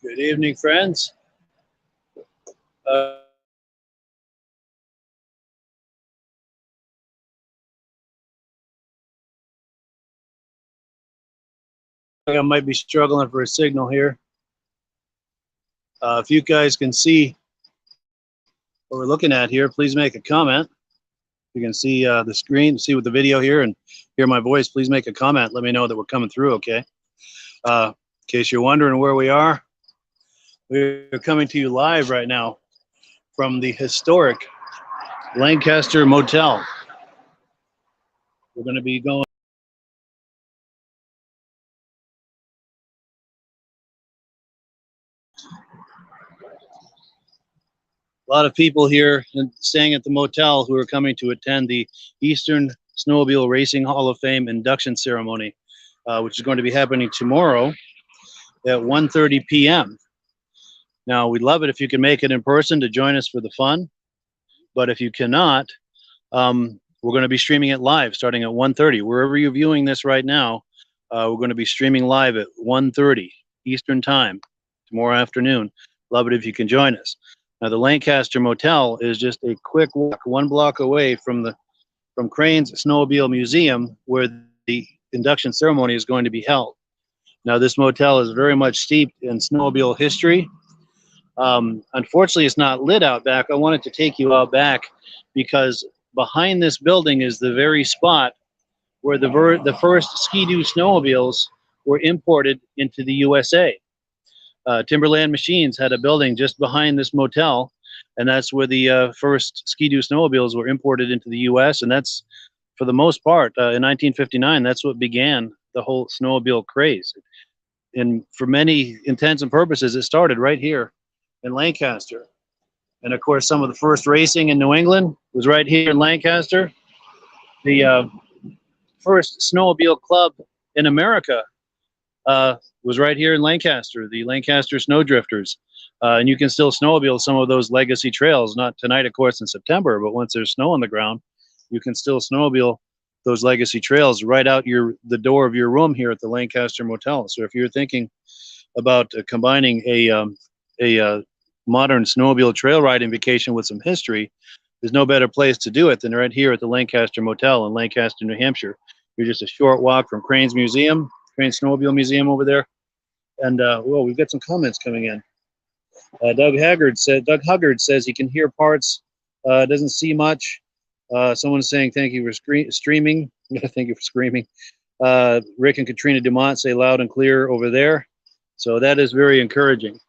Good evening, friends. I might be struggling for a signal here. If you guys can see what we're looking at here, please make a comment. You can see the screen, see with the video here, and hear my voice. Please make a comment. Let me know that we're coming through, okay? In case you're wondering where we are, we're coming to you live right now from the historic Lancaster Motel. We're going to be going. A lot of people here staying at the motel who are coming to attend the Eastern Snowmobile Racing Hall of Fame induction ceremony, which is going to be happening tomorrow at 1:30 p.m. Now, we'd love it if you can make it in person to join us for the fun, but if you cannot, we're going to be streaming it live starting at 1:30. Wherever you're viewing this right now, we're going to be streaming live at 1:30 Eastern Time tomorrow afternoon. Love it if you can join us. Now, the Lancaster Motel is just a quick walk, 1 block away from Cranes Snowmobile Museum, where the induction ceremony is going to be held. Now, this motel is very much steeped in snowmobile history. Unfortunately, it's not lit out back. I wanted to take you out back because behind this building is the very spot where the first Ski-Doo snowmobiles were imported into the USA. Timberland Machines had a building just behind this motel, and that's where the first Ski-Doo snowmobiles were imported into the U.S., and that's, for the most part, in 1959, that's what began the whole snowmobile craze. And for many intents and purposes, it started right here in Lancaster. And of course, some of the first racing in New England was right here in Lancaster. The first snowmobile club in America was right here in Lancaster, the Lancaster Snowdrifters. And you can still snowmobile some of those legacy trails, not tonight, of course, in September, but once there's snow on the ground, you can still snowmobile those legacy trails right out the door of your room here at the Lancaster Motel. So if you're thinking about combining a modern snowmobile trail riding vacation with some history, there's no better place to do it than right here at the Lancaster Motel in Lancaster, New Hampshire. You're just a short walk from Cranes Museum, Cranes Snowmobile Museum over there. And well, we've got some comments coming in. Doug Huggard says he can hear parts, doesn't see much. Someone's saying thank you for streaming. Thank you for screaming. Rick and Katrina Dumont say loud and clear over there. So that is very encouraging.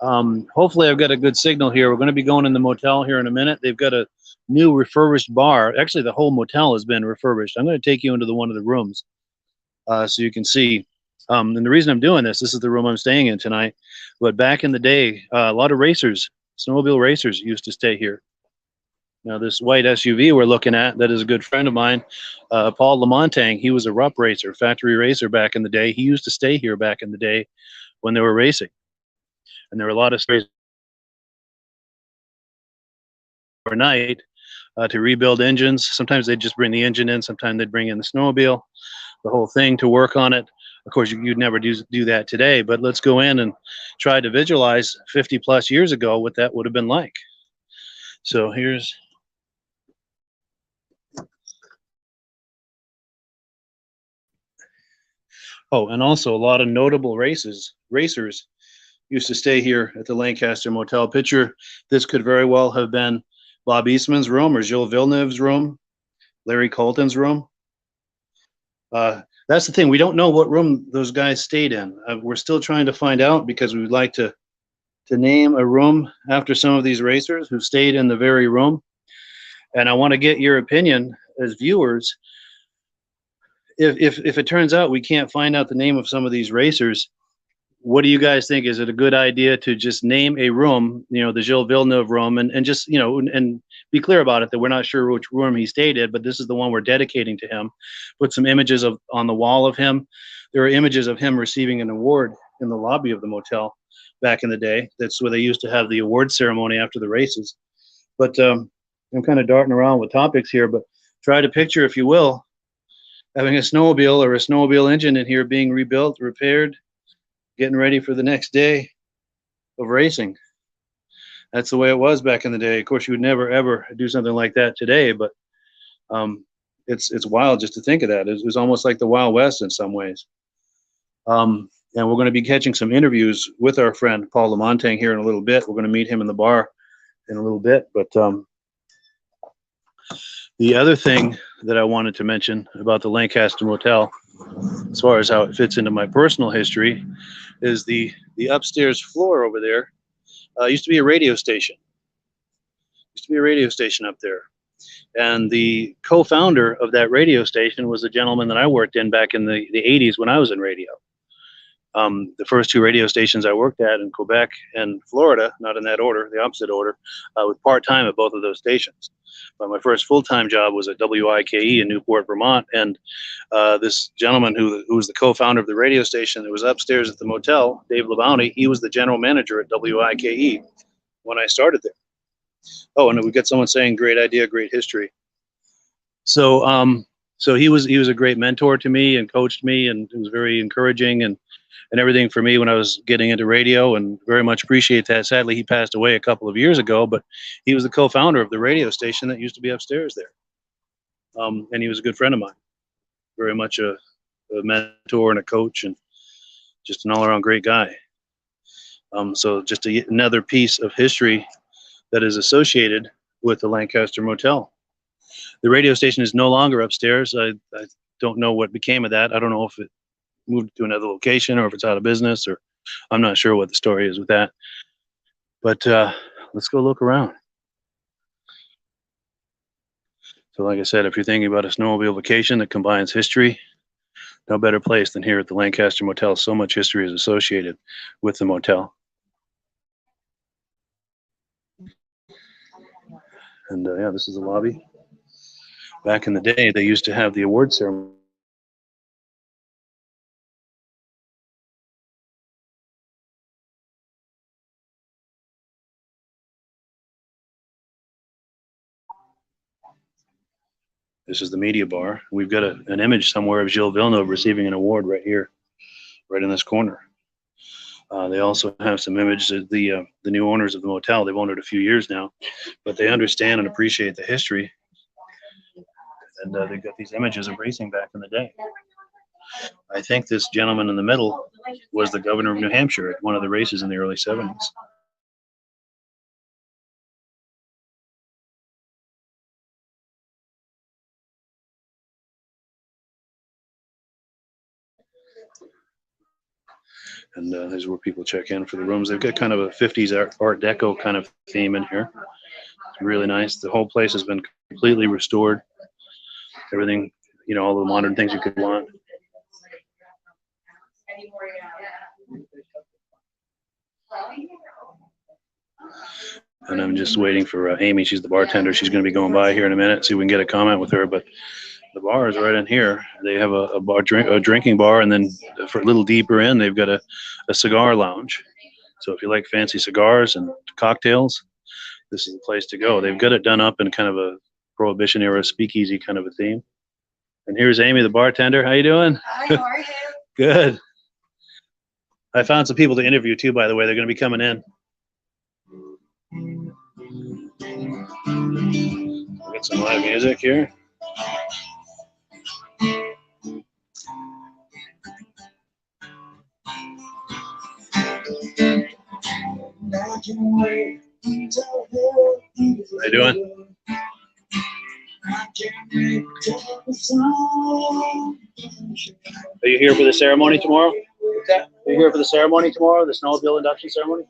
Hopefully I've got a good signal here. We're going to be going in the motel here in a minute. They've got a new refurbished bar. Actually, the whole motel has been refurbished. I'm going to take you into one of the rooms so you can see. And the reason I'm doing this is the room I'm staying in tonight. But back in the day, a lot of racers, snowmobile racers, used to stay here. Now, this white SUV we're looking at, that is a good friend of mine, Paul Lamontagne. He was a RUP racer, factory racer back in the day. He used to stay here back in the day when they were racing. And there were a lot of stories overnight to rebuild engines. Sometimes they'd just bring the engine in. Sometimes they'd bring in the snowmobile, the whole thing to work on it. Of course, you'd never do that today, but let's go in and try to visualize 50 plus years ago what that would have been like. So here's... Oh, and also a lot of notable racers used to stay here at the Lancaster Motel. Picture, this could very well have been Bob Eastman's room or Gilles Villeneuve's room, Larry Colton's room. That's the thing. We don't know what room those guys stayed in. We're still trying to find out because we would like to name a room after some of these racers who stayed in the very room. And I want to get your opinion as viewers. If it turns out we can't find out the name of some of these racers, what do you guys think? Is it a good idea to just name a room, you know, the Gilles Villeneuve room, and just, you know, and be clear about it that we're not sure which room he stayed in, but this is the one we're dedicating to him. Put some images on the wall of him. There are images of him receiving an award in the lobby of the motel back in the day. That's where they used to have the award ceremony after the races. But I'm kind of darting around with topics here, but try to picture, if you will, having a snowmobile or a snowmobile engine in here being rebuilt, repaired, getting ready for the next day. of racing. That's the way it was back in the day. Of course, you would never ever do something like that today, but it's wild just to think of that. It was almost like the Wild West in some ways. And we're going to be catching some interviews with our friend Paul Lamontagne here in a little bit. We're going to meet him in the bar in a little bit. But the other thing that I wanted to mention about the Lancaster Motel, as far as how it fits into my personal history, is the upstairs floor over there used to be a radio station. Used to be a radio station up there. And the co-founder of that radio station was a gentleman that I worked in back in the 80s when I was in radio. The first two radio stations I worked at in Quebec and Florida, not in that order, the opposite order, was part-time at both of those stations. But my first full-time job was at WIKE in Newport, Vermont, and this gentleman who was the co-founder of the radio station that was upstairs at the motel, Dave LeBounty, he was the general manager at WIKE when I started there. Oh, and we got someone saying, "Great idea, great history." So, so he was a great mentor to me and coached me, and it was very encouraging and everything for me when I was getting into radio, and very much appreciate that. Sadly, he passed away a couple of years ago, but he was the co-founder of the radio station that used to be upstairs there. And he was a good friend of mine, very much a mentor and a coach, and just an all-around great guy. So just another piece of history that is associated with the Lancaster Motel. The radio station is no longer upstairs. I don't know what became of that. I don't know if it moved to another location or if it's out of business, or I'm not sure what the story is with that. But let's go look around. So like I said, if you're thinking about a snowmobile vacation that combines history, no better place than here at the Lancaster Motel. So much history is associated with the motel. And yeah, this is the lobby. Back in the day, they used to have the award ceremony. This is the media bar. We've got an image somewhere of Gilles Villeneuve receiving an award right here, right in this corner. They also have some images of the new owners of the motel. They've owned it a few years now, but they understand and appreciate the history. And they've got these images of racing back in the day. I think this gentleman in the middle was the governor of New Hampshire at one of the races in the early 70s. And there's where people check in for the rooms. They've got kind of a 50s Art Deco kind of theme in here. It's really nice. The whole place has been completely restored. Everything, you know, all the modern things you could want. And I'm just waiting for Amy. She's the bartender. She's going to be going by here in a minute. See if we can get a comment with her. But the bar is right in here. They have a drinking bar, and then for a little deeper in, they've got a cigar lounge. So if you like fancy cigars and cocktails, this is the place to go. They've got it done up in kind of a Prohibition era speakeasy kind of a theme. And here's Amy, the bartender. How you doing? Hi, how are you? Good. I found some people to interview too, by the way. They're going to be coming in. We'll get some live music here. How you doing? Are you here for the ceremony tomorrow? Are you here for the ceremony tomorrow, the snowmobile induction ceremony?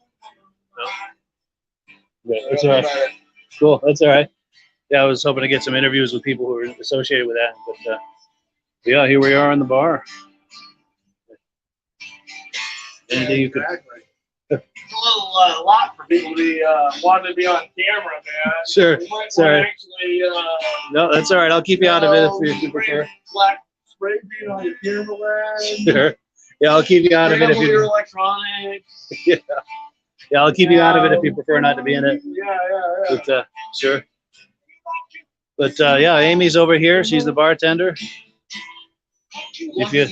No. Okay, that's all right. Cool, that's all right. Yeah, I was hoping to get some interviews with people who are associated with that, but yeah, here we are in the bar. Anything you could. It's a little lot for people to be wanting to be on camera, man. Sure. Sorry. Actually, No, that's all right. I'll keep you out of it if you prefer. Black spray paint on your camera lens. Sure. Yeah, I'll keep you out of it if your you. electronics. Yeah. Yeah, I'll keep you out of it if you prefer not to be in it. Yeah. But sure. But yeah, Amy's over here. She's the bartender. If you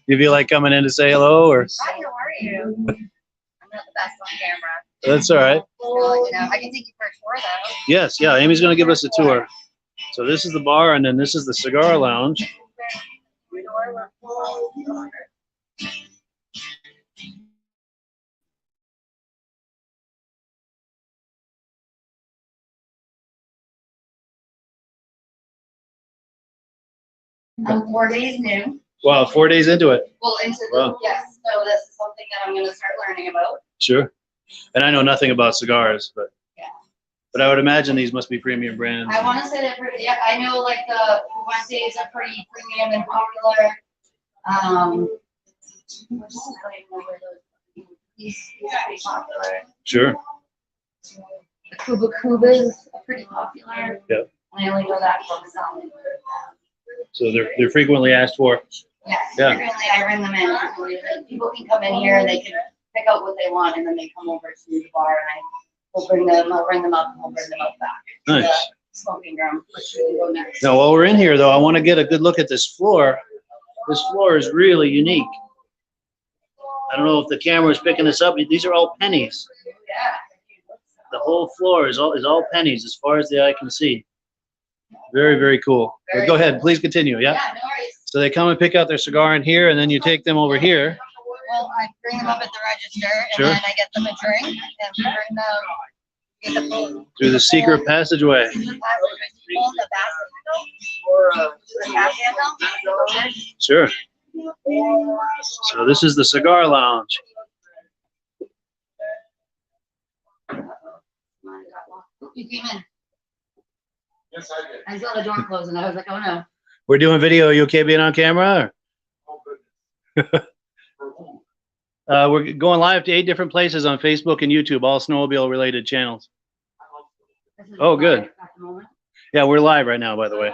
if you like coming in to say hello, or Hi, how are you? I'm not the best on camera. that's all right. So, you know, I can take you for a tour though. Yes, yeah. Amy's going to give us a tour. So this is the bar, and then this is the cigar lounge. I'm 4 days new. Wow, 4 days into it. Well, into the, Wow. yes, so this is something that I'm going to start learning about. Sure. And I know nothing about cigars, but Yeah. but I would imagine these must be premium brands. I want to say that, yeah, I know like the Fuentes are pretty premium and popular. These are pretty popular. Sure. The Cuba Cubas are pretty popular. Yep. I only know that from some. So they're frequently asked for. Yes, Yeah. frequently I run them in. People can come in here and they can pick out what they want, and then they come over to the bar, and I'll bring them up, and we'll bring them out back. to Nice. the Smoking room, which we can go next. Now, while we're in here, though, I want to get a good look at this floor. This floor is really unique. I don't know if the camera is picking this up. These are all pennies. Yeah. The whole floor is all pennies, as far as the eye can see. Very, very cool. But go ahead, please continue. Yeah. Yeah, no worries. So they come and pick out their cigar in here, and then you take them over here. Well, I bring them up at the register, and Sure. then I get them a drink, and we bring them, get the food. Through the secret passageway. Pull the back handle. Sure. So this is the cigar lounge. You came in. Yes, I did. I saw the door close, and I was like, oh no. We're doing video. Are you okay being on camera? Oh, goodness. For whom? We're going live to 8 different places on Facebook and YouTube, all snowmobile related channels. This is Oh, good. live at the moment. Yeah, we're live right now, by the way.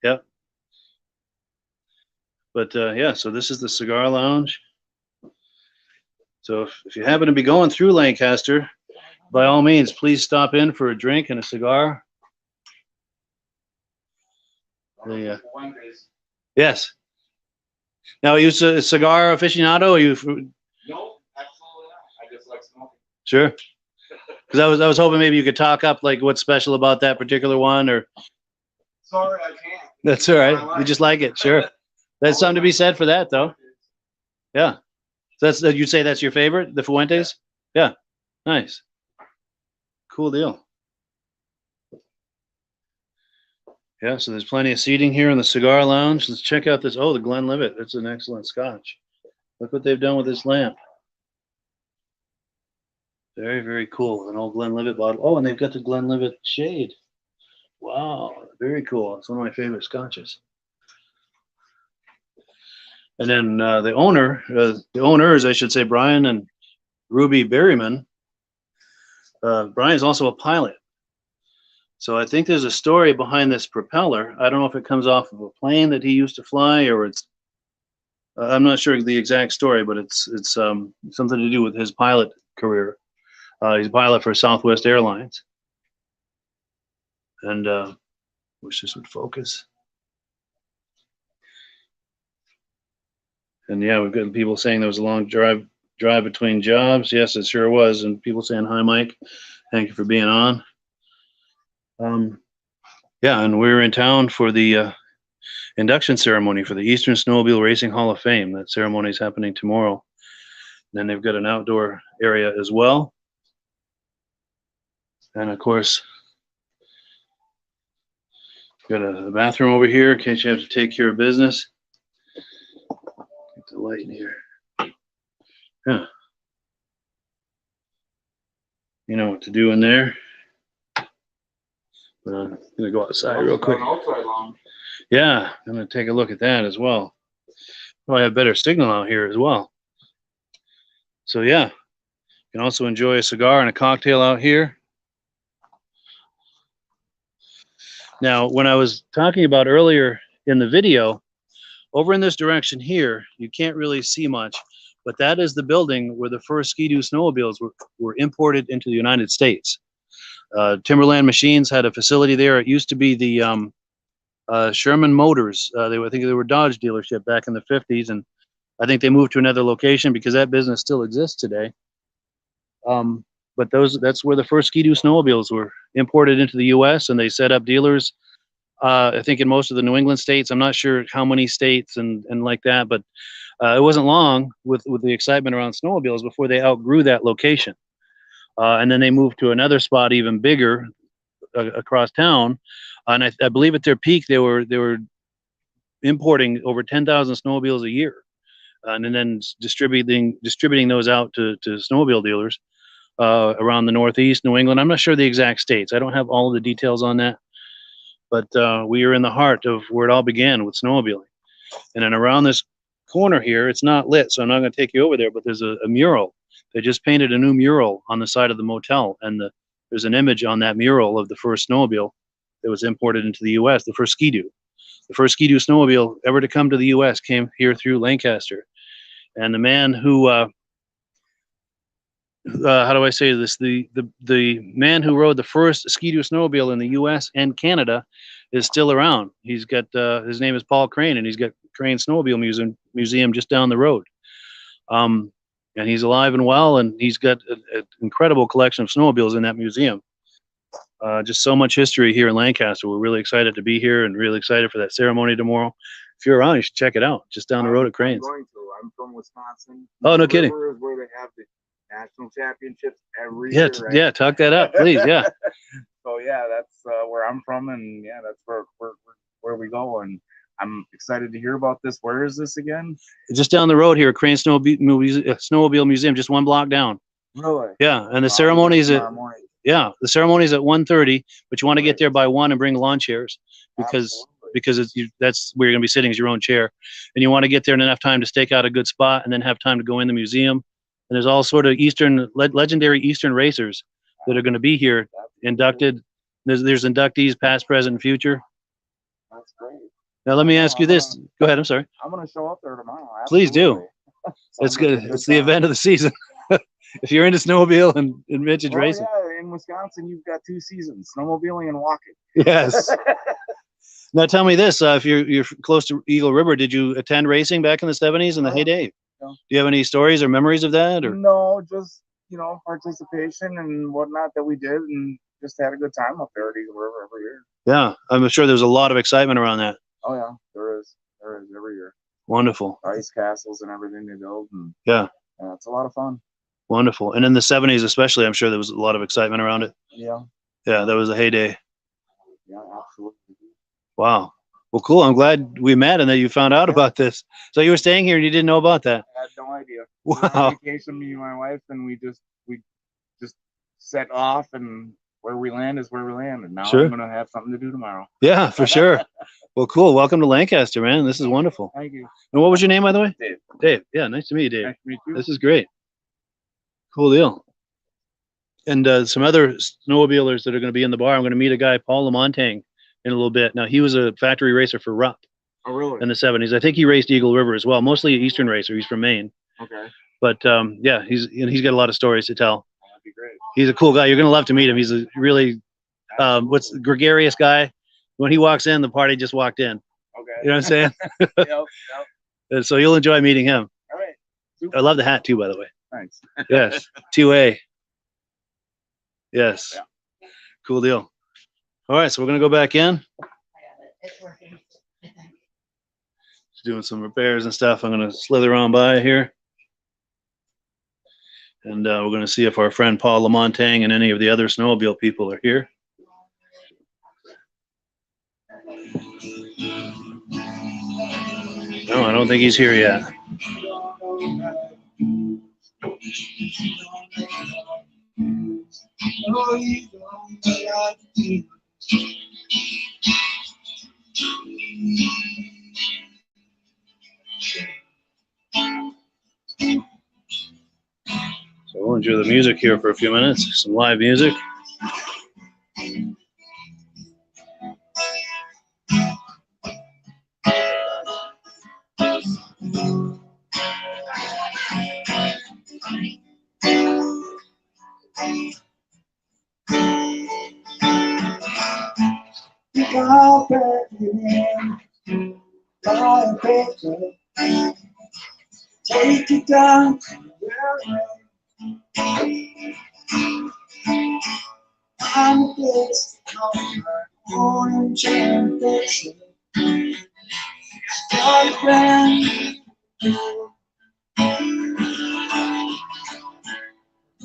Yep. But yeah, so this is the cigar lounge. So if you happen to be going through Lancaster, by all means, please stop in for a drink and a cigar. The, Fuentes. yes. Now, are you a cigar aficionado? Are you No, absolutely not. I just like smoking. sure? Because I was hoping maybe you could talk up like what's special about that particular one, or Sorry, I can't. that's all right. You just like it, sure. There's something to be said for that, though. Yeah. So that's you say that's your favorite, the Fuentes? Yeah. Nice. Cool deal. Yeah, so there's plenty of seating here in the cigar lounge. Let's check out this. Oh, the Glenlivet. That's an excellent scotch. Look what they've done with this lamp. Very, very cool. An old Glenlivet bottle. Oh, and they've got the Glenlivet shade. Wow, very cool. It's one of my favorite scotches. And then the owners, I should say, Brian and Ruby Berryman. Brian's also a pilot. So I think there's a story behind this propeller. I don't know if it comes off of a plane that he used to fly, or it's, I'm not sure the exact story, but it's something to do with his pilot career. He's a pilot for Southwest Airlines. And wish this would focus. And yeah, we've got people saying there was a long drive between jobs. Yes, it sure was. And people saying, hi, Mike. Thank you for being on. Yeah, and we're in town for the induction ceremony for the Eastern Snowmobile Racing Hall of Fame. That ceremony is happening tomorrow. And then they've got an outdoor area as well. And of course, got a bathroom over here in case you have to take care of business. Get the light in here. Yeah. You know what to do in there. But I'm gonna go outside real quick. Outside lounge. Yeah, I'm gonna take a look at that as well. Probably have better signal out here as well. So yeah, you can also enjoy a cigar and a cocktail out here. Now, when I was talking about earlier in the video, over in this direction here, you can't really see much, but that is the building where the first Ski-Doo snowmobiles were imported into the United States. Timberland Machines had a facility there. It used to be the Sherman Motors. I think they were Dodge dealership back in the 50s, and I think they moved to another location because that business still exists today. But that's where the first Ski-Doo snowmobiles were imported into the U.S. and they set up dealers. I think in most of the New England states. I'm not sure how many states and like that, but it wasn't long with the excitement around snowmobiles before they outgrew that location. And then they moved to another spot even bigger across town. And I believe at their peak they were importing over 10,000 snowmobiles a year, and then distributing those out to snowmobile dealers around the Northeast, New England. I'm not sure the exact states. I don't have all of the details on that, but we are in the heart of where it all began with snowmobiling. And then around this corner here, it's not lit, so I'm not going to take you over there, but there's a mural. They just painted a new mural on the side of the motel, and there's an image on that mural of the first snowmobile that was imported into the U.S., the first Ski-Doo. The first Ski-Doo snowmobile ever to come to the U.S. came here through Lancaster. And the man who, how do I say this? The man who rode the first Ski-Doo snowmobile in the U.S. and Canada is still around. He's got, his name is Paul Crane, and he's got Cranes Snowmobile Museum just down the road. And he's alive and well, and he's got an incredible collection of snowmobiles in that museum. Just so much history here in Lancaster. We're really excited to be here and really excited for that ceremony tomorrow. If you're around, you should check it out. Just down the road at Cranes. I'm going to. I'm from Wisconsin. Oh, no kidding. Is where they have the national championships every year, right? Yeah, talk that up, please. Yeah. So yeah, that's where I'm from, and yeah, that's where we go. And I'm excited to hear about this. Where is this again? Just down the road here, Cranes Snowmobile Museum, just one block down. Really? Yeah, and the ceremony's at the ceremony's at 1:30, but you want to get there by 1 and bring lawn chairs because that's where you're gonna be sitting, is your own chair, and you want to get there in enough time to stake out a good spot and then have time to go in the museum. And there's all sort of legendary Eastern racers that are going to be here inducted. There's inductees past, present, and future. That's great. Now let me ask you this. Go ahead. I'm sorry. I'm going to show up there tomorrow. Please do. It's good. It's the event of the season. If you're into snowmobile and vintage racing. Yeah, in Wisconsin, you've got 2 seasons: snowmobiling and walking. Yes. Now tell me this: if you're close to Eagle River, did you attend racing back in the 70s in the heyday? No. Do you have any stories or memories of that? Or no, just participation and whatnot that we did, and just had a good time up there at Eagle River every year. Yeah, I'm sure there's a lot of excitement around that. Oh yeah, there is every year. Wonderful. Ice castles and everything they build, and yeah, it's a lot of fun. Wonderful. And in the 70s especially, I'm sure there was a lot of excitement around it. Yeah. Yeah, that was a heyday. Yeah, absolutely. Wow. Well, cool. I'm glad we met and that you found out about this. So you were staying here and you didn't know about that? I had no idea. Wow. We were on vacation, me and my wife, and we just set off, and where we land is where we land. And now Sure. I'm going to have something to do tomorrow. Yeah, for sure. Well, cool. Welcome to Lancaster, man. This is wonderful. Thank you. And what was your name, by the way? Dave. Dave. Yeah, nice to meet you, Dave. Nice to meet you. This is great. Cool deal. And some other snowmobilers that are going to be in the bar. I'm going to meet a guy, Paul Lamontagne, in a little bit. Now, he was a factory racer for Rupp Oh, really? in the 70s. I think he raced Eagle River as well, mostly an Eastern racer. He's from Maine. Okay. But yeah, he's got a lot of stories to tell. That'd be great. He's a cool guy. You're going to love to meet him. He's a really gregarious guy. When he walks in, the party just walked in. Okay. You know what I'm saying? Yep. And so you'll enjoy meeting him. All right. Super. I love the hat too, by the way. Thanks. Yes. 2A. Yes. Yeah. Cool deal. All right, so we're going to go back in. I got it. It's working. I think. Just doing some repairs and stuff. I'm going to slither on by here. And we're going to see if our friend Paul Lamontagne and any of the other snowmobile people are here. No, I don't think he's here yet. So we'll enjoy the music here for a few minutes, some live music. in by a picture. Take it down to where I'm fixed on my orange ambition. Start brand new.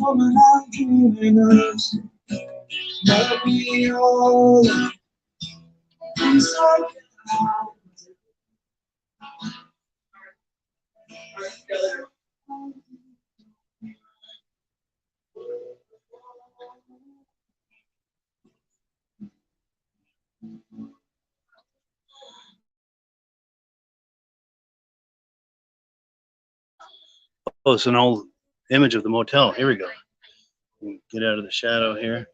Woman, I'm dreaming of let me all inside. Oh, it's an old image of the motel. Here we go. Get out of the shadow here.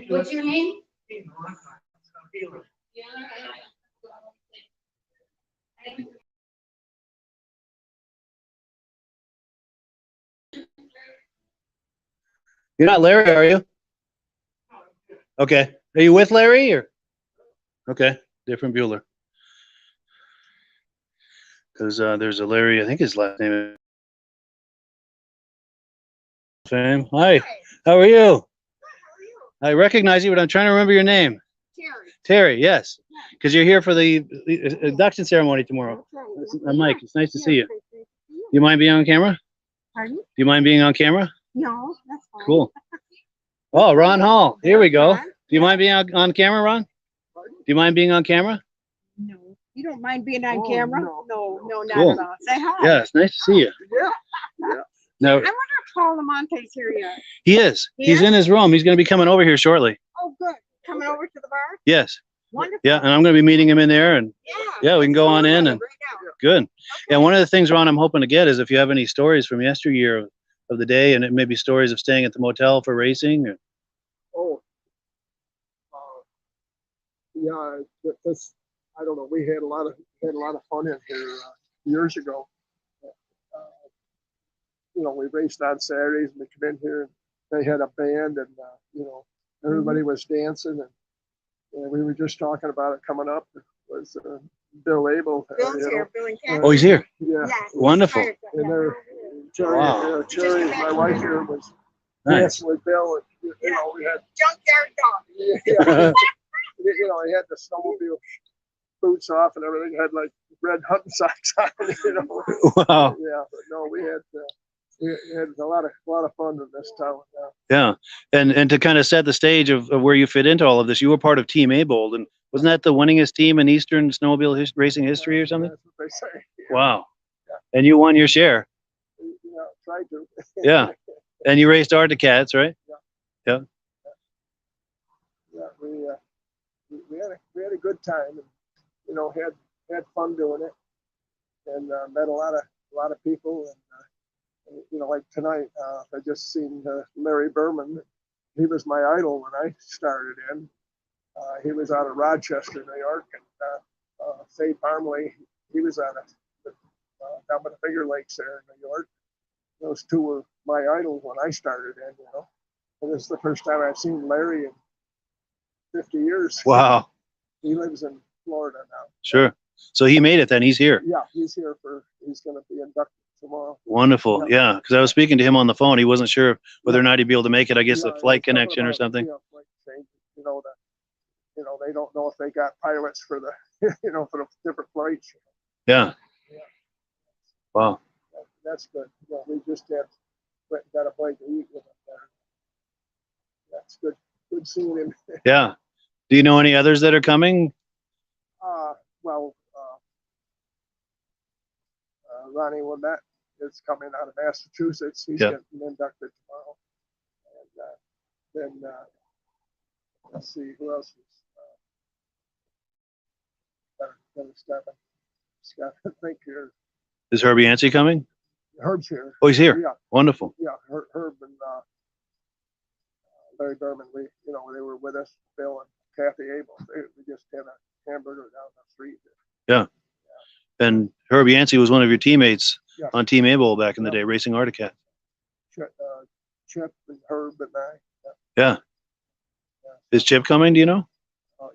What's your name? You're not Larry, are you? Okay. Are you with Larry or? Okay. Different Bueller. Because there's a Larry, I think his last name is Fame. Hi. How are you? I recognize you, but I'm trying to remember your name. Terry. Terry, yes. Because you're here for the induction ceremony tomorrow. I'm Mike. It's nice to see you. You mind being on camera? Pardon? Do you mind being on camera? No, that's fine. Cool. Oh, Ron Hall. Here we go. Do you mind being on camera, Ron? Do you mind being on camera? No. You don't mind being on camera? No, not Cool. at all. Say hi. Yeah, it's nice to see you. Yeah. No, I wonder if Paul Lamontaigne's here yet. he is. He He's is? in his room. He's going to be coming over here shortly. Oh, good. Coming over to the bar? Yes. Wonderful. Yeah, and I'm going to be meeting him in there, and yeah, we can go on in and Right now. good. And one of the things, Ron, I'm hoping to get is if you have any stories from yesteryear of the day, and it may be stories of staying at the motel for racing. Or, Oh, yeah. This, I don't know. We had a lot of fun in here years ago. You know, we raced on Saturdays, and we come in here, and they had a band, and you know, everybody was dancing, and we were just talking about it coming up. It was Bill Abel. Bill's you know. here. Bill and Kathy. oh, he's here. Yeah. Yes. Wonderful. And there, Cherry, Wow. Cherry, my wife here, was Nice. dancing with Bill, and you know, we had Junkyard dog. yeah, you know, he had the snowmobile boots off and everything, had like red hunting socks on, you know. Wow. Yeah, but no, we had a lot of fun in this town. Yeah. And to kind of set the stage of where you fit into all of this, you were part of Team Abold, and wasn't that the winningest team in Eastern snowmobile racing history or something? That's what they say. Wow. And you won your share. Yeah, tried to. Yeah. And you raced Arcticats, right? Yeah, we had a good time, and you know, had fun doing it, and met a lot of people, and you know, like tonight, I just seen Larry Berman. He was my idol when I started in. He was out of Rochester, New York, and Faye Parmley, he was out of down by the Finger Lakes there in New York. Those two were my idols when I started in, you know. And this is the first time I've seen Larry in 50 years. Wow. He lives in Florida now. Sure. So he made it then. He's here. Yeah, he's going to be inducted tomorrow. Wonderful. Yeah. Because I was speaking to him on the phone. He wasn't sure whether or not he'd be able to make it. I guess Yeah, the flight something connection or about, something. yeah, flight change, you know, they don't know if they got pilots for the, you know, for the different flights. Yeah. Yeah. Wow. That's good. Yeah, we just got a bite to eat with him there. That's good. Good seeing him. Yeah. Do you know any others that are coming? Well, Ronnie Lamette is coming out of Massachusetts. He's Yeah. getting inducted tomorrow. And then let's see who else is. Better Scott, I think here. Is Herbie Yancey coming? Herb's here. Oh, he's here. Yeah, Wonderful. yeah. Herb and Larry Berman. You know, they were with us. Bill and Kathy Abel. We just had a hamburger down the street. Yeah. And Herb Yancey was one of your teammates Yeah. on Team Able back in the Yeah. day, racing Arctic Cat. Chip and Herb and I. Yeah. Is Chip coming? Do you know?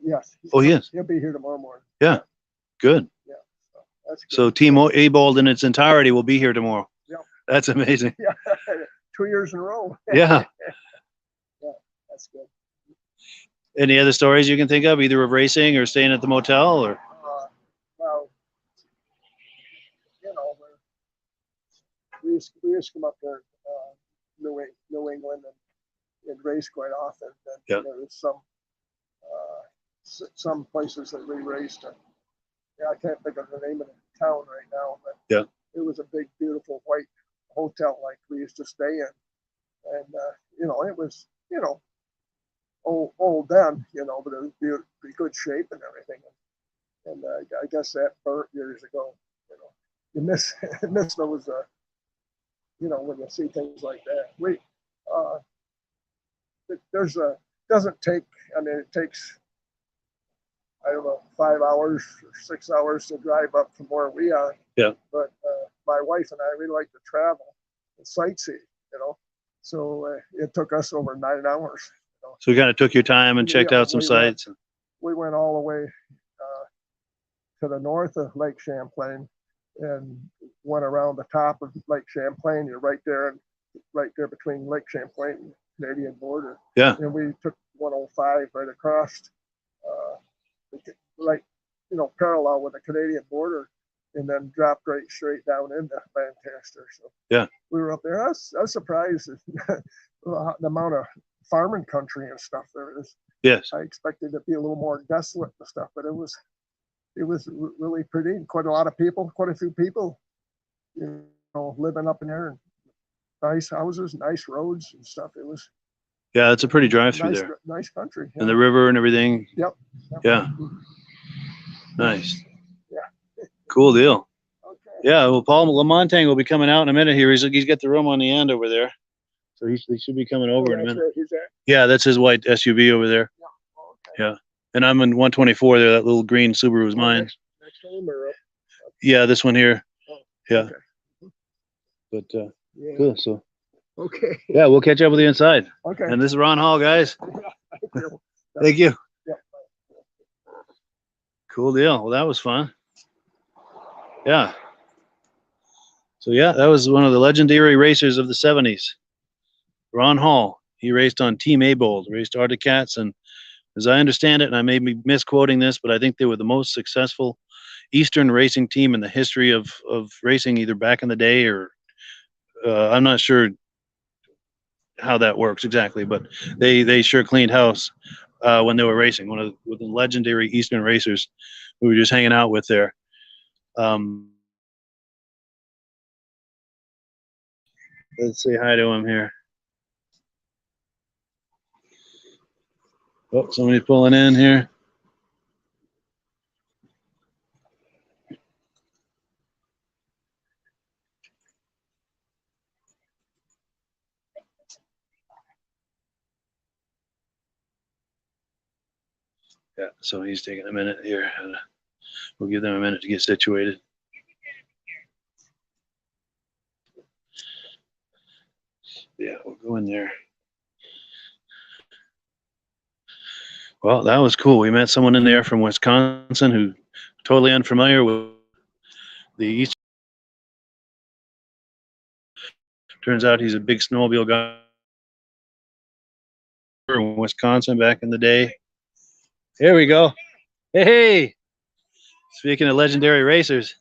Yes. Oh, he is. He'll be here tomorrow morning. Good. Yeah. That's good. So Team Able in its entirety will be here tomorrow. Yeah. That's amazing. Yeah. 2 years in a row. Yeah. That's good. Any other stories you can think of, either of racing or staying at the motel, or? Well, you know, we used to come up there, New England and race quite often. And Yeah. there was some places that we raced. And, yeah, I can't think of the name of the town right now, but Yeah. it was a big, beautiful white hotel like we used to stay in. And, you know, it was, you know, old then, you know, but it was pretty good shape and everything. And I guess that burnt years ago. You know, you miss those. You know, when you see things like that, doesn't take. I mean, it takes, I don't know, 5 hours or 6 hours to drive up from where we are. Yeah. But my wife and I, we like to travel and sightsee. You know, so it took us over 9 hours. So you kind of took your time and checked Yeah, out some sites. We went all the way to the north of Lake Champlain and went around the top of Lake Champlain. You're right there between Lake Champlain and Canadian border. Yeah. And we took 105 right across, like, you know, parallel with the Canadian border, and then dropped right straight down into Lancaster. So yeah, we were up there. I was surprised at the amount of farming country and stuff there is. Yes. I expected it to be a little more desolate and stuff, but it was really pretty. Quite a lot of people, quite a few people, you know, living up in there, and nice houses, nice roads and stuff. It was. Yeah, it's a pretty drive through there. Nice country. Yeah. And the river and everything. Yep. Yeah. Nice. Yeah. Cool deal. Okay. Yeah. Well, Paul Lamontagne will be coming out in a minute here. He's got the room on the end over there, so he should be coming over in a minute. Yeah, that's his white SUV over there. Yeah. Oh, okay. Yeah. And I'm in 124 there. That little green Subaru is mine. Next home or up? Yeah, this one here. Oh, Yeah. okay. But Yeah. cool. So Okay. yeah, we'll catch up with you inside. Okay. And this is Ron Hall, guys. Thank you. Thank you. Yeah. Cool deal. Well, that was fun. Yeah. So yeah, that was one of the legendary racers of the 70s. Ron Hall. He raced on Team A-Bold, raced Arctic Cats, and as I understand it, and I may be misquoting this, but I think they were the most successful Eastern racing team in the history of racing, either back in the day or I'm not sure how that works exactly, but they sure cleaned house when they were racing. One of the legendary Eastern racers we were just hanging out with there. Let's say hi to him here. Oh, somebody's pulling in here. Yeah, so he's taking a minute here. We'll give them a minute to get situated. Yeah, we'll go in there. Well, that was cool. We met someone in there from Wisconsin who totally unfamiliar with the East. Turns out he's a big snowmobile guy in Wisconsin back in the day. Here we go. Hey, speaking of legendary racers,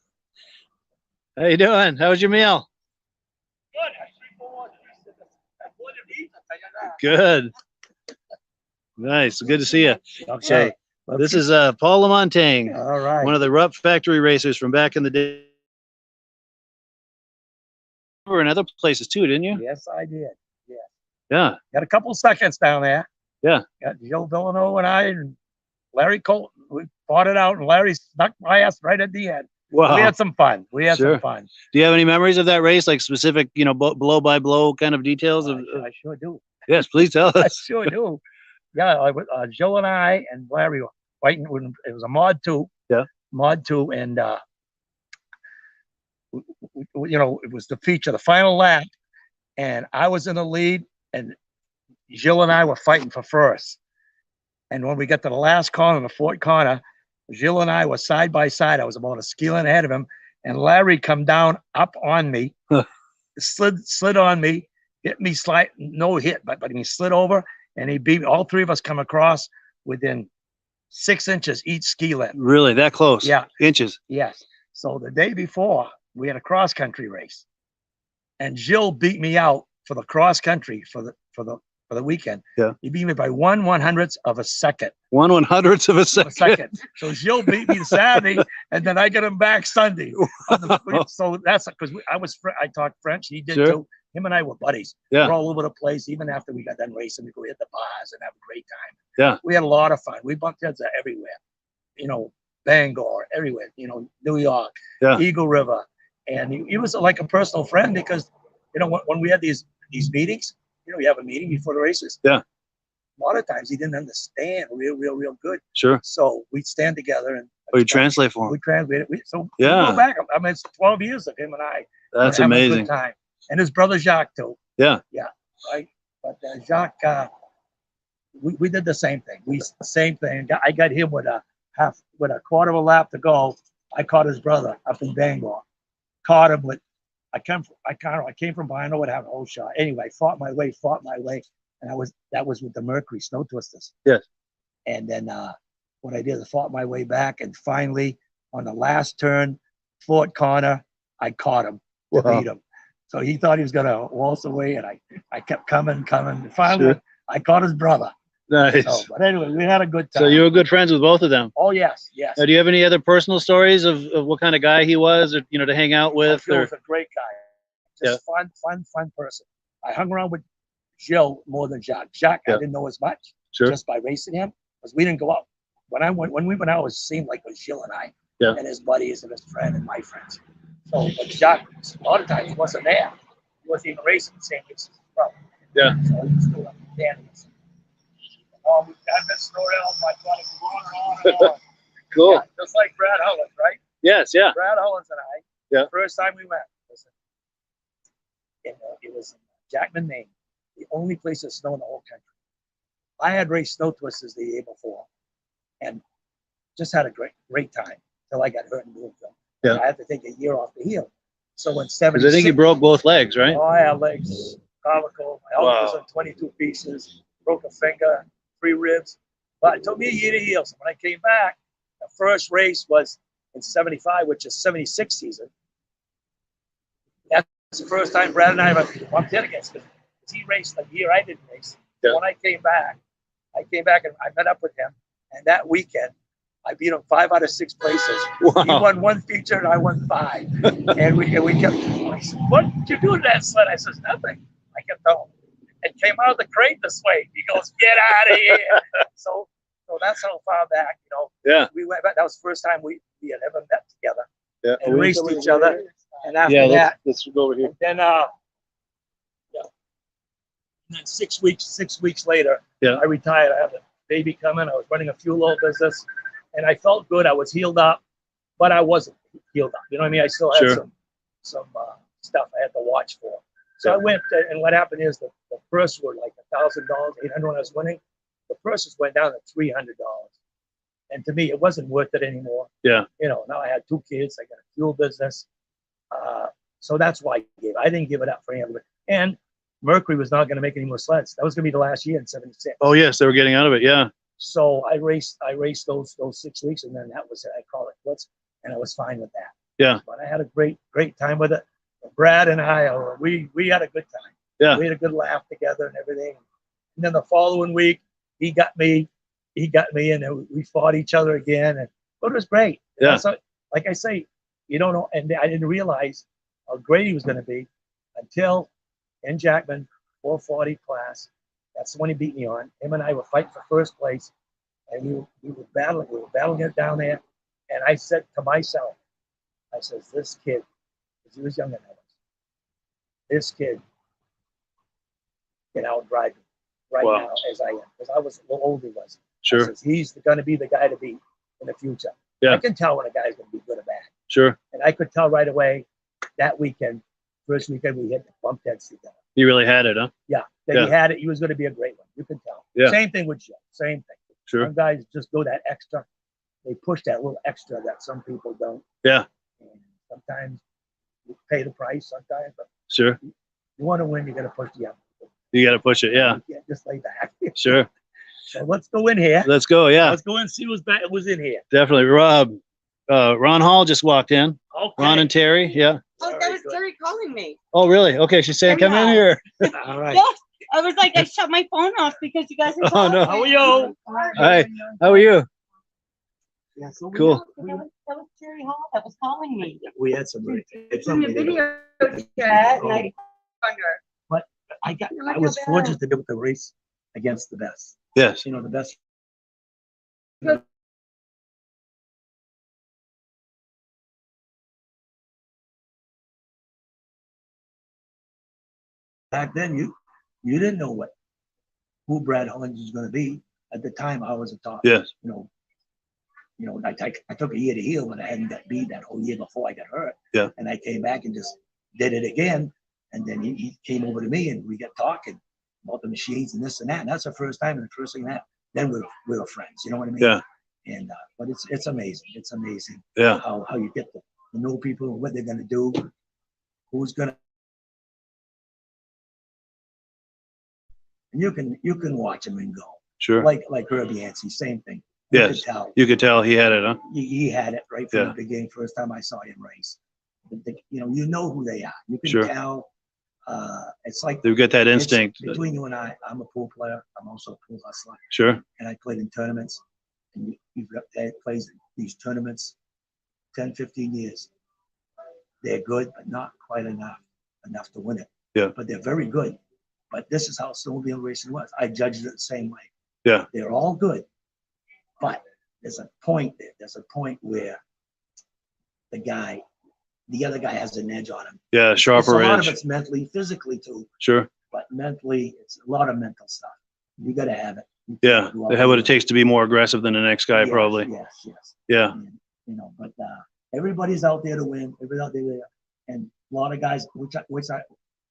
how you doing? How was your meal? Good. Nice. Good to see you. Okay. This is Paul Lamontagne, All right. one of the Rupp factory racers from back in the day. You were in other places too, didn't you? Yes, I did. Yeah. Yeah. Got a couple seconds down there. Yeah. Got Joe Villanova and I and Larry Colton. We fought it out, and Larry snuck by us right at the end. Wow. We had some fun. We had Sure. some fun. Do you have any memories of that race, like specific, blow by blow kind of details? I sure do. Yes, please tell I us. sure do. Yeah, Joe and I and Larry were fighting when it was a mod 2. Yeah. Mod 2, and you know, it was the feature, the final lap, and I was in the lead, and Jill and I were fighting for first. And when we got to the last corner, the fourth corner, Jill and I were side by side. I was about a ski length ahead of him, and Larry come down up on me, slid on me, hit me no hit, but he slid over, and he beat me. All three of us come across within 6 inches each ski length. Really, that close? Yeah. Inches. Yes. So the day before, we had a cross country race, and Jill beat me out for the cross country for the weekend. Yeah. He beat me by 1/100th of a second. 1/100th of a second. So Jill beat me Saturday, and then I got him back Sunday. So that's because I talked French. He did too. Him and I were buddies. Yeah. We're all over the place. Even after we got done racing, we go hit the bars and have a great time. Yeah. We had a lot of fun. We bumped heads everywhere. You know, Bangor, everywhere. You know, New York, Eagle River, and he was like a personal friend because, you know, when we had these meetings, you know, you have a meeting before the races. Yeah. A lot of times he didn't understand real good. Sure. So we'd stand together and you translate for him. we translated. We go Yeah. back. I mean, it's 12 years of him and I. That's having a good amazing. time. And his brother Jacques too. Yeah. Yeah. Right. But Jacques, we did the same thing. Same thing. I got him with a quarter of a lap to go. I caught his brother up in Bangor. Caught him with. I came from behind. I would have a whole shot. Anyway, fought my way, and that was with the Mercury snow twisters. Yes. And then what I did is I fought my way back, and finally on the last turn, fourth corner, I caught him to beat him. So he thought he was gonna waltz away, and I kept coming. And finally, I caught his brother. Nice. So, but anyway, we had a good time. So you were good friends with both of them. Oh yes. Now, do you have any other personal stories of what kind of guy he was, or, you know, to hang out with? Phil was a great guy. Just fun person. I hung around with Jill more than Jacques. Jacques, I didn't know as much just by racing him because we didn't go out. When we went out, it seemed like it was Jill and I and his buddies and his friend and my friends. So, but Jacques, a lot of times he wasn't there. He wasn't even racing the same races as well. Yeah. So he was still understanding us. I've been story all my life, on and on. Cool. Yeah, just like Brad Hullins, right? Yes. Yeah. Brad Hullins and I. Yeah. First time we met. It was in Jackman, Maine, the only place that snowed in the whole country. I had raced snow twisters the year before, and just had a great time till I got hurt in Bloomfield. Yeah. I had to take a year off the heel. So in Because 76, I think you broke both legs, right? Oh, I had legs, clavicle. My elbow was in 22 pieces. Broke a finger, 3 ribs. But it took me a year to heal. So when I came back, the first race was in 75, which is 76 season. That's the first time Brad and I ever bumped in against him. He raced the year I didn't race. Yeah. When I came back and I met up with him. And that weekend, I beat him 5 out of 6 places. Wow. He won 1 feature and I won 5. and we kept, I said, what did you do to that sled? I says, nothing. I kept telling him. It came out of the crate this way. He goes, get out of here. so that's how far back, you know. Yeah. We went back. That was the first time we had ever met together Yeah. and raced each other. And after Yeah. that, Let's go over here. and then and then 6 weeks later, I retired. I had a baby coming. I was running a fuel oil business, and I felt good. I was healed up, but I wasn't healed up. You know what I mean? I still had some stuff I had to watch for. So I went, and what happened is the purse were like $1,000, $800 when I was winning. The purses went down to $300, and to me, it wasn't worth it anymore. Yeah. You know, now I had 2 kids. I got a fuel business, so that's why I didn't give it up for any of it. And Mercury was not going to make any more sleds. That was going to be the last year in 76. Oh yes, they were getting out of it. Yeah. So I raced those 6 weeks, and then that was it. I call it quits, and I was fine with that. Yeah. But I had a great time with it. Brad and I, we had a good time. Yeah. We had a good laugh together and everything. And then the following week, he got me, and then we fought each other again, and but it was great. Yeah. So, like I say, you don't know, and I didn't realize how great he was going to be until in Jackman 440 class. That's the one he beat me on. Him and I were fighting for first place, and we were battling it down there. And I said to myself, I says, this kid, because he was younger than I was, this kid can outdrive me right now as I am, because I was a little older than he was. Sure. I says, he's going to be the guy to beat in the future. Yeah. I can tell when a guy's going to be good or bad. Sure. And I could tell right away that weekend, first weekend, we hit the bump heads together. He really had it, huh? Yeah, that Yeah. he had it. He was going to be a great one. You can tell. Yeah. Same thing with Joe. Same thing. Sure. Some guys just go that extra. They push that little extra that some people don't. Yeah. And sometimes you pay the price. Sometimes, but Sure. you want to win, you got to push the envelope. You got to push it. Yeah. You can't just lay back. Sure. So let's go in here. Let's go. Yeah. Let's go and see what's back. It was in here. Definitely. Ron Hall just walked in. Okay. Ron and Terry. Yeah. Oh, Very that was good. Terry calling me. Oh, really? Okay. She's saying, come in Yeah. here. All right. Yes, I was like, I shut my phone off because you guys were Oh, talking. no. How are you? Hi. How are you? Yeah, so we- Cool. That was Terry Hall that was calling me. We had some. It's Send me a something. video chat and I wonder. I was fortunate to be able to race against the best. Yes. You know, the best. Back then, you didn't know who Brad Hollins was going to be. At the time, I was a top. Yes. You know, I took a year to heal when I hadn't got beat that whole year before I got hurt. Yeah. And I came back and just did it again. And then he came over to me and we got talking about the machines and this and that. And that's the first time and the first thing that. Then we were friends. You know what I mean? Yeah. And but it's amazing. It's amazing Yeah. how you get to know people, what they're gonna do, who's gonna. And you can watch them and go Sure. like Herbie Yancey, same thing. You Yes. could tell You could tell he had it, huh? he had it right from Yeah. the beginning. First time I saw him race, you know who they are. You can Sure. tell. It's like They've got that it's instinct. between you and I. I'm a pool player. I'm also a pool hustler, Sure. and I played in tournaments. And you've got that plays in these tournaments 10, 15 years. They're good, but not quite enough to win it. Yeah. But they're very good. But this is how snowmobile racing was. I judged it the same way. Yeah. They're all good, but there's a point there. There's a point where the other guy has an edge on him. Yeah. It's Sharper a lot of edge. it's mentally, physically too, Sure. but mentally, it's a lot of mental stuff. You got to have it. You Yeah. can't do all They have what the- it takes to be more aggressive than the next guy, Yes, probably. Yes. Yeah. And, but everybody's out there to win. Everybody's out there, and a lot of guys, which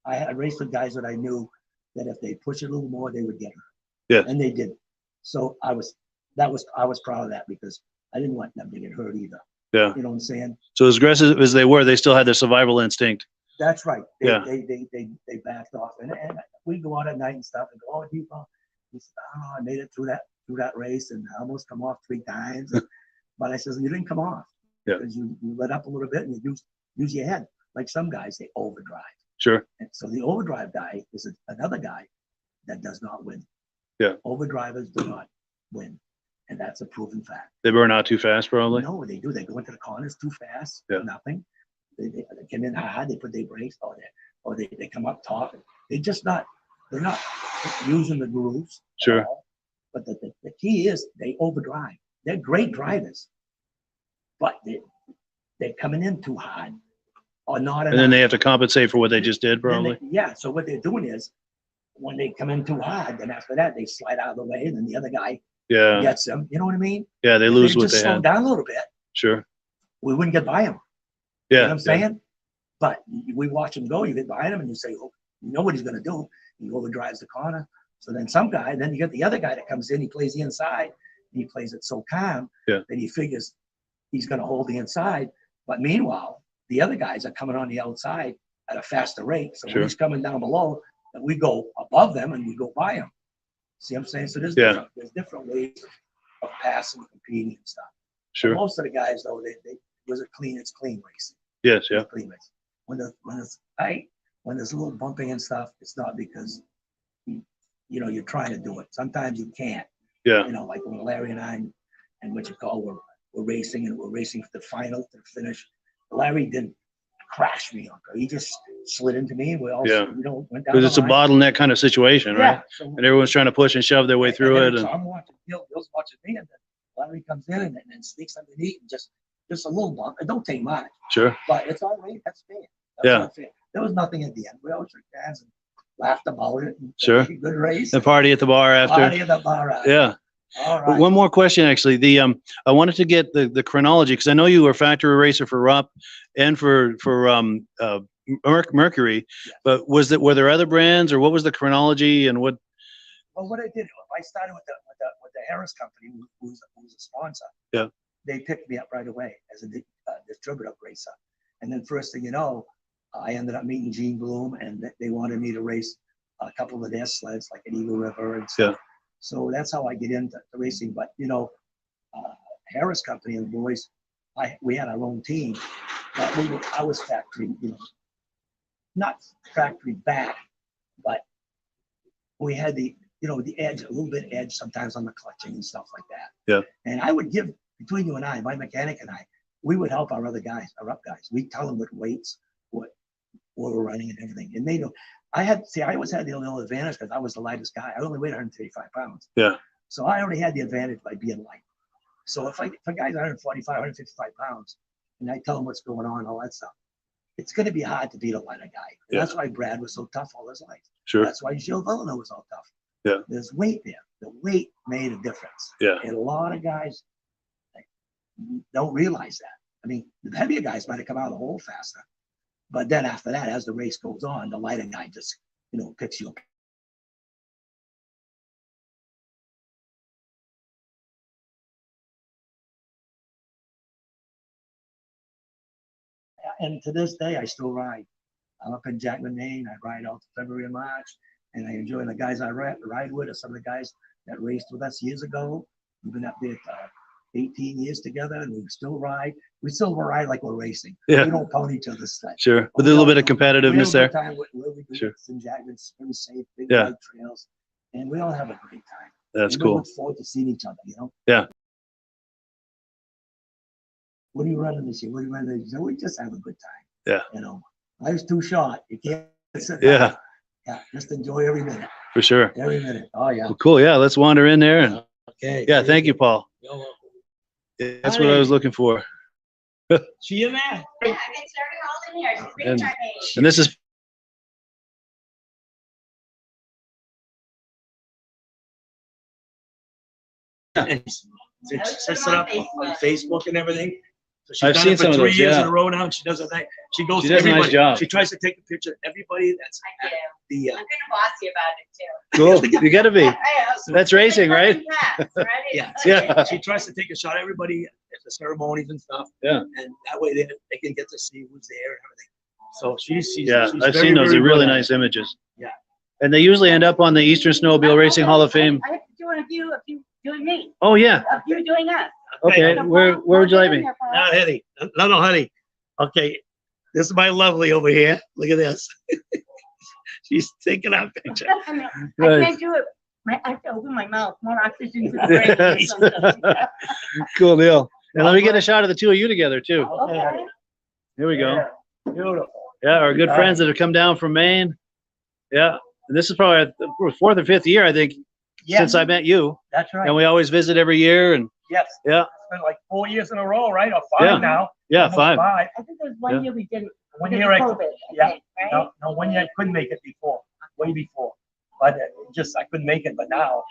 I had raced with guys that I knew that if they push it a little more, they would get hurt. Yeah. And they did. So I was proud of that because I didn't want them to get hurt either. Yeah. You know what I'm saying? So as aggressive as they were, they still had their survival instinct. That's right. Yeah. They backed off, and we go out at night and stuff and go, oh, he said, oh, I made it through that race and I almost come off 3 times. But I says, you didn't come off. Yeah. Because you let up a little bit and you use your head. Like some guys, they overdrive. Sure. And so the overdrive guy is another guy that does not win. Yeah. Overdrivers do not win. And that's a proven fact. They burn out too fast, probably. No, they do. They go into the corners too fast. Yeah. Nothing. They come in hard. They put their brakes. Or they come up top. They're not using the grooves. at Sure. all. But the key is they overdrive. They're great drivers, but they're coming in too hard or not enough. And then they have to compensate for what they just did, Then probably. yeah. So what they're doing is when they come in too hard, then after that they slide out of the way, and then the other guy Yeah. gets them. You know what I mean? Yeah. They If lose what just they slow had. down a little bit, Sure. we wouldn't get by them. You know Yeah. what I'm saying? But we watch him go, you get behind him and you say, oh, you know what he's going to do. He overdrives the corner. So then then you get the other guy that comes in, he plays the inside, and he plays it so calm Yeah. that he figures he's going to hold the inside. But meanwhile, the other guys are coming on the outside at a faster rate. So Sure. when he's coming down below, then we go above them and we go by him. See what I'm saying? So there's different ways of passing, competing and stuff. Sure. Most of the guys though, it's clean racing. Yes. Yeah. Clean racing. When it's tight, when there's a little bumping and stuff, it's not because you're trying to do it. Sometimes you can't. Yeah. Like when Larry and I and what you call we're racing and we're racing for the final to finish. Larry didn't crash me, he just slid into me. And we all Yeah. went down. Because it's a bottleneck kind of situation, right? Yeah. So, And everyone's trying to push and shove their way through it. so And I'm watching Bill's watching me, and then Larry comes in and then sneaks underneath and just a little bump. It don't take much, sure. but it's all right. That's fair. Yeah. All fair. There was nothing at the end. We all shook hands and laughed about it. And Sure. Good race. The party at the bar after. Party at the bar after. Yeah. All But right. one more question, actually. I wanted to get the chronology because I know you were factory racer for Rupp and for Mercury, but were there other brands, or what was the chronology and what? Well, what I did, I started with the Harris company, who's a sponsor. Yeah. They picked me up right away as a distributor racer, and then first thing you know, I ended up meeting Gene Bloom, and they wanted me to race a couple of their sleds, like an Eagle River and stuff. Yeah. So that's how I get into the racing. But you know, Harris company and the boys, we had our own team, but I was factory, you know, not factory back, but we had the edge, a little bit edge sometimes on the clutching and stuff like that. Yeah. And I would give, between you and I, my mechanic and I, we would help our other guys, our up guys. We'd tell them what weights, what we're running and everything. And they know, I always had the little advantage because I was the lightest guy. I only weighed 135 pounds. Yeah. So I already had the advantage by being light. So if a guy's 145, 155 pounds, and I tell him what's going on, all that stuff, it's going to be hard to beat a lighter guy. Yeah. That's why Brad was so tough all his life. Sure. That's why Gilles Villeneuve was all tough. Yeah. There's weight there. The weight made a difference. Yeah. And a lot of guys don't realize that. I mean, the heavier guys might have come out of the hole faster. But then after that, as the race goes on, the lighter guy just, picks you up. And to this day, I still ride. I'm up in Jackman, Maine. I ride out to February and March, and I enjoy the guys I ride with are some of the guys that raced with us years ago. We've been up there 18 years together, and we still ride. We still ride like we're racing. Yeah. We don't pound each other's sled. Sure. With a little bit of competitiveness there. Where we do Sure. in Jackman's pretty safe, big Yeah. wide trails, and we all have a great time. That's And we cool. look forward to seeing each other. Yeah. What are you running this year? What are you running this year? We just have a good time. Yeah. Life's too short. You can't sit Yeah. down. Yeah, just enjoy every minute. For sure. Every minute. Oh yeah. Well, cool. Yeah. Let's wander in there and Okay. yeah. Thank you, Paul. You're welcome. Yeah, that's what I was looking for. See you, man. Yeah, I get started all in here. She's pretty And- charming. And this is And she sets it up on Facebook and everything. So she's I've done seen it for some of 3 those, years yeah. in a row now. And she does a nice. She goes She to does a nice everybody. job. She tries to take a picture of everybody that's I do. the. I'm kind of bossy about it too. cool. You gotta be. I am. That's racing, right? Yeah. Yeah. She tries to take a shot of everybody at the ceremonies and stuff. Yeah. And that way they can get to see who's there and everything. So she's Yeah. she's I've very, seen those. very They're really good at nice it. images. Yeah. And they usually end up on the Eastern Snowmobile Racing Hall of Fame. I have to do one of you if you doing me. Oh yeah. If you're doing us. Okay. So Where Paul, would you Paul, like get in me? there, Paul. No, honey. No, honey. Okay. This is my lovely over here. Look at this. She's taking our picture. I mean, I Right. can't do it. I have to open my mouth. More oxygen to the brain or something. Cool deal. And let me get a shot of the two of you together too. Okay. Here we go. Yeah. Beautiful. Yeah, our good friends that have come down from Maine. Yeah. And this is probably our fourth or fifth year, I think, since I met you. That's right. And we always visit every year. And Yes. yeah, It's been like 4 years in a row, right? Or 5 Yeah. now. yeah, Almost 5. 5. I think there's one Yeah. year we didn't. One because year of I COVID, yeah. think, right? No, 1 year I couldn't make it before. Way before. But I couldn't make it. But now,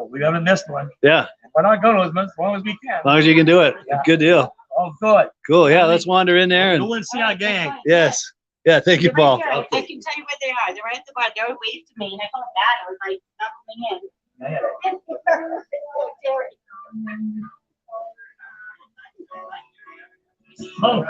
we haven't missed one. Yeah, We're not going to as long as we can. as long as you can do it. Yeah. Good deal. Oh, good. Cool. Yeah, let's wander in there. Go And and see our gang. yes. Yeah, thank you, They're Paul. right here. I can tell you where they are. They're right at the bottom. They were waved to me, and I felt bad. I was like, not coming in. Yeah. Oh.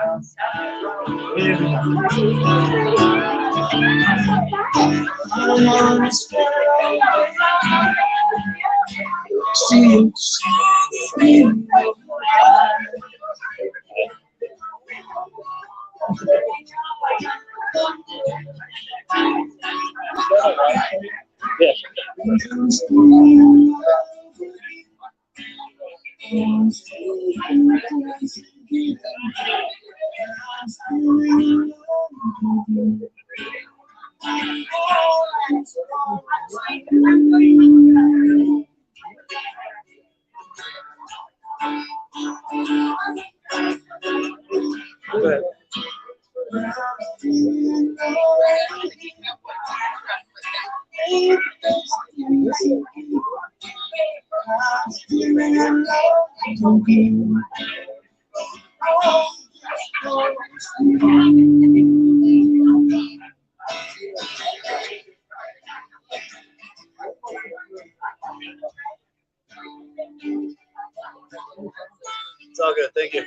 Good. It's all good. Thank you.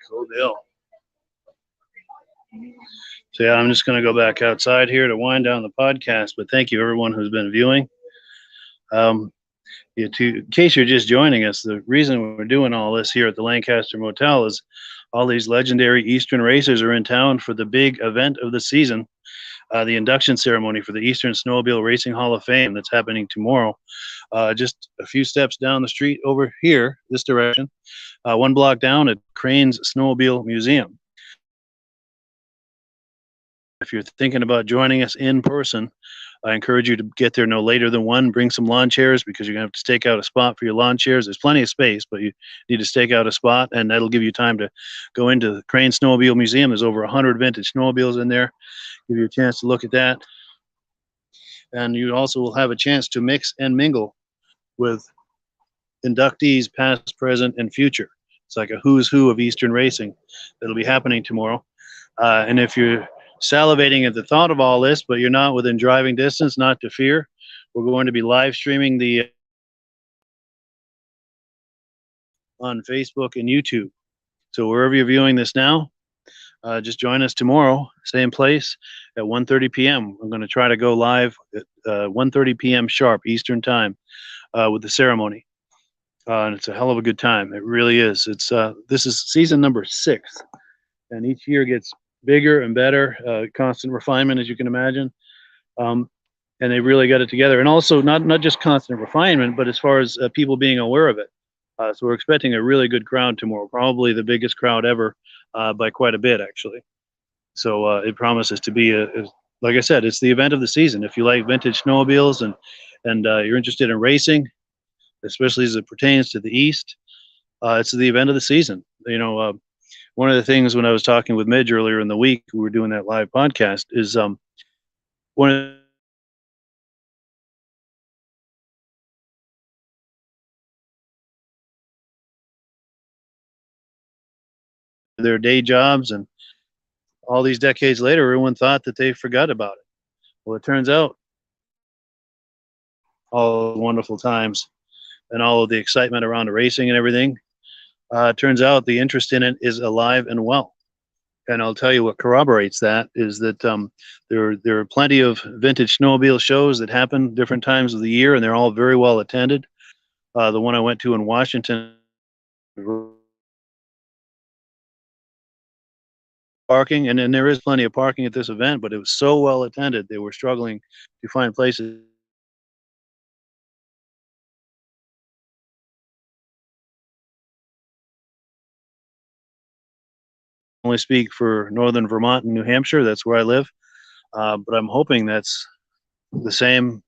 Cool deal. So yeah, I'm just going to go back outside here to wind down the podcast, but thank you everyone who's been viewing. In case you're just joining us, the reason we're doing all this here at the Lancaster Motel is all these legendary Eastern racers are in town for the big event of the season, the induction ceremony for the Eastern Snowmobile Racing Hall of Fame that's happening tomorrow. Just a few steps down the street over here, this direction, one block down at Cranes Snowmobile Museum. If you're thinking about joining us in person, I encourage you to get there no later than 1. Bring some lawn chairs because you're going to have to stake out a spot for your lawn chairs. There's plenty of space, but you need to stake out a spot, and that'll give you time to go into the Cranes Snowmobile Museum. There's over 100 vintage snowmobiles in there. Give you a chance to look at that. And you also will have a chance to mix and mingle with inductees past, present, and future. It's like a who's who of Eastern racing that'll be happening tomorrow. And if you're salivating at the thought of all this, but you're not within driving distance, not to fear. We're going to be live streaming the on Facebook and YouTube. So wherever you're viewing this now, just join us tomorrow, same place at 1:30 p.m. We're going to try to go live at 1:30 p.m. sharp Eastern time with the ceremony. And it's a hell of a good time. It really is. It's this is season number 6, and each year gets bigger and better, constant refinement, as you can imagine. And they really got it together. And also not just constant refinement, but as far as people being aware of it. So we're expecting a really good crowd tomorrow, probably the biggest crowd ever by quite a bit, actually. So it promises to be, like I said, it's the event of the season. If you like vintage snowmobiles and you're interested in racing, especially as it pertains to the East, it's the event of the season. You know, one of the things when I was talking with Midge earlier in the week, we were doing that live podcast, is one of their day jobs, and all these decades later, everyone thought that they forgot about it. Well, it turns out all the wonderful times and all of the excitement around the racing and everything, turns out the interest in it is alive and well. And I'll tell you what corroborates that is that there are plenty of vintage snowmobile shows that happen different times of the year, and they're all very well attended. The one I went to in Washington, parking, and then there is plenty of parking at this event, but it was so well attended, they were struggling to find places. Only speak for northern Vermont and New Hampshire. That's where I live. But I'm hoping that's the same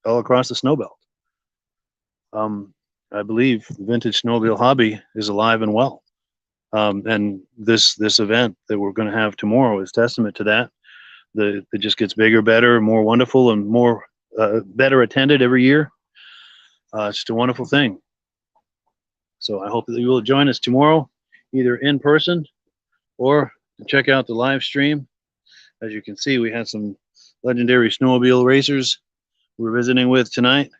all across the snow belt. I believe the vintage snowmobile hobby is alive and well. And this event that we're going to have tomorrow is testament to that. It just gets bigger, better, more wonderful, and more better attended every year. It's just a wonderful thing. So I hope that you will join us tomorrow, either in person or to check out the live stream. As you can see, we had some legendary snowmobile racers we're visiting with tonight.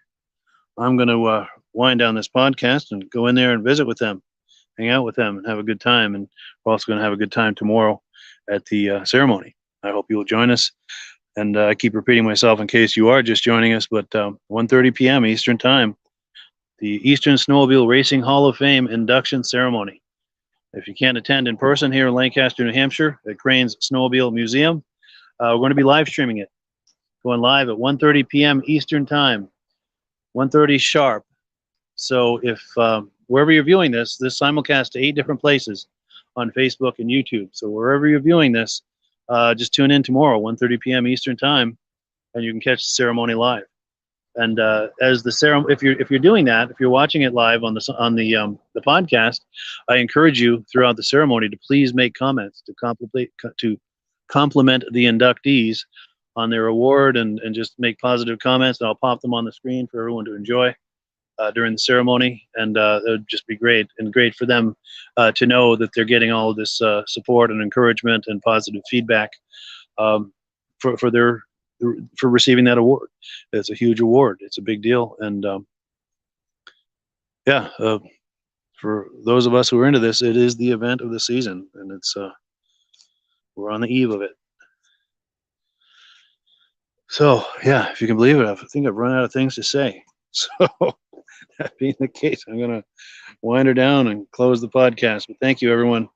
I'm going to wind down this podcast and go in there and visit with them, hang out with them, and have a good time. And we're also going to have a good time tomorrow at the ceremony. I hope you will join us. And I keep repeating myself in case you are just joining us, but 1:30 p.m. Eastern time, the Eastern Snowmobile Racing Hall of Fame induction ceremony. If you can't attend in person here in Lancaster, New Hampshire at Cranes Snowmobile Museum, we're going to be live streaming it, going live at 1:30 p.m. Eastern time, 1:30 sharp. So if wherever you're viewing this simulcast to 8 different places on Facebook and YouTube. So wherever you're viewing this, just tune in tomorrow, 1:30 p.m. Eastern time, and you can catch the ceremony live. And as the ceremony, if you're doing that, if you're watching it live on the podcast, I encourage you throughout the ceremony to please make comments to compliment the inductees on their award, and just make positive comments, and I'll pop them on the screen for everyone to enjoy during the ceremony. And it would just be great, and great for them to know that they're getting all of this support and encouragement and positive feedback for receiving that award. It's a huge award. It's a big deal. And yeah, for those of us who are into this, it is the event of the season, and it's we're on the eve of it. So yeah, if you can believe it, I think I've run out of things to say. So that being the case, I'm gonna wind her down and close the podcast. But thank you, everyone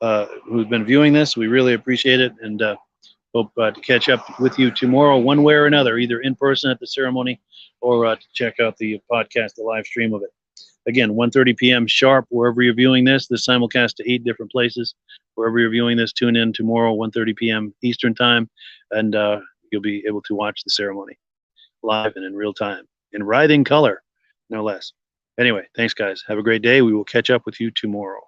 who's been viewing this. We really appreciate it, and hope to catch up with you tomorrow, one way or another, either in person at the ceremony or to check out the podcast, the live stream of it. Again, 1:30 p.m. sharp, wherever you're viewing this simulcast to 8 different places. Wherever you're viewing this, tune in tomorrow, 1:30 p.m. Eastern time, and you'll be able to watch the ceremony live and in real time, in writhing color, no less. Anyway, thanks, guys. Have a great day. We will catch up with you tomorrow.